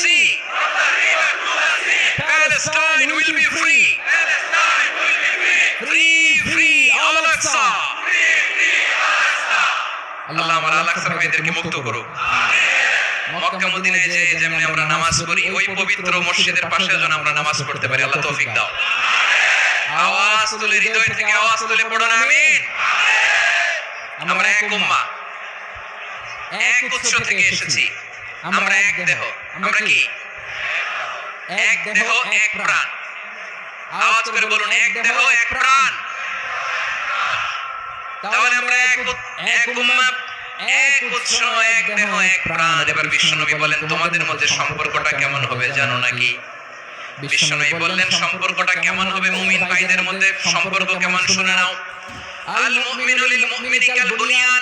sea. Palestine will be free. Free, free, Al-Aqsa. আল্লাহ আমার Al Aqsa ভাইদেরকে মুক্ত করুক। মক্কা মদিনায় যে যেমন আমরা নামাজ পড়ি ওই পবিত্র মসজিদের পাশে যেন আমরা নামাজ পড়তে পারি। আল্লাহ তৌফিক দাও। আওয়াজ তুলে, হৃদয় থেকে আওয়াজ তুলে পড়ুন আমিন। আমরা এক উম্মাহ, এক উৎস থেকে এসেছি। আমরা এক দেহ। আমরা কি? এক দেহ এক প্রাণ। আওয়াজ করে বলুন, এক দেহ এক প্রাণ। তাহলে আমরা এক উম্মাহ, এক উৎস, এক দেহ এক প্রাণ। এবার বিশ্বনবী বলেন, তোমাদের মধ্যে সম্পর্কটা কেমন হবে জানো নাকি? বিশ্বনবী বললেন, সম্পর্কটা কেমন হবে মুমিন ভাইদের মধ্যে সম্পর্ক কেমন শুনে নাও। আল মুমিনু লিল মুমিনি কাল বুনিয়ান